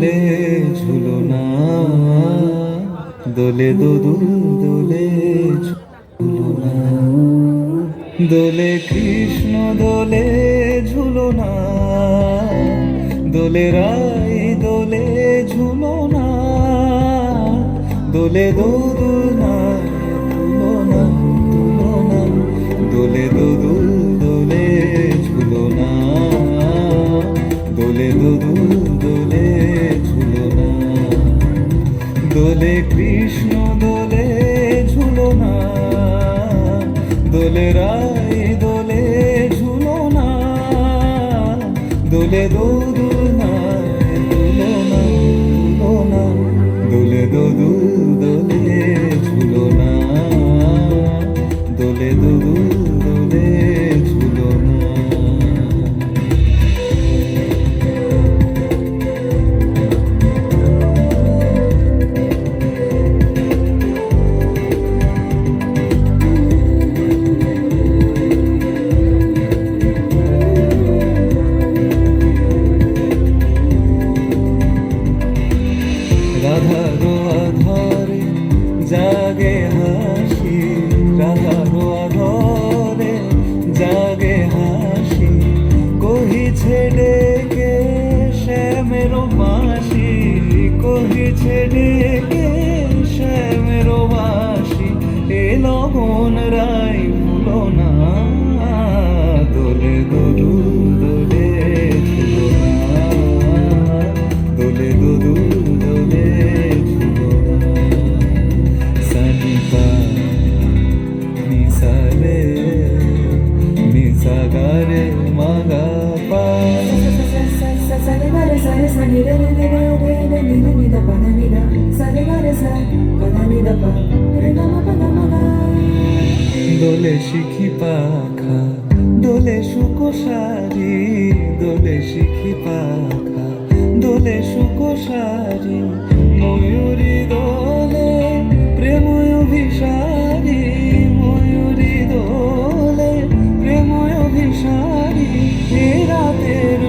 দোলে ঝুলনা, দোলে দোদুল দোলে ঝুলনা, দোলে কৃষ্ণ দোলে ঝুলনা, দোলে রাই দোলে ঝুলনা, দোলে দোদুলনা ঝুলনা ঝুলনা, দোলে দোদুল দোলে ঝুলনা, দোলে দোদুল দোলে ঝুলনা, দোলে কৃষ্ণ দোলে ঝুলনা, দোলে রাই দোলে ঝুলনা, দোলে দোদুলনা ঝুলনা ঝুলনা, দোলে দোদুল দোলে ঝুলনা, দোলে দোদুল দোলে ঝুলনা। রাধারো আধারে জাগে হাসি, রাধারো আধারে জাগে হাসি, কহিছে ডেকে শ্যামেরো বাঁশি, কহিছে ডেকে শ্যামেরো বাঁশি, এ লগন রাই ভুলো না, দোলে দোদুল দোলে ঝুলনা, দোলে দোদুল দোলে ঝুলনা, সানিপা নিসারে নিসাগারে মাগা পা, Sare gare sare sani re re re re re re ni ni ni da pa na ni da, sare gare sa pa na ni da pa re ga ma pa ga ma ga। দোলে শিখি পাখা দোলে সুকোসারি, দোলে শিখি পাখা দোলে সুকোসারি, ময়ূরী দোলে প্রেময় অভিসারী, ময়ূরী দোলে প্রেময় অভিসারী, এ রাতের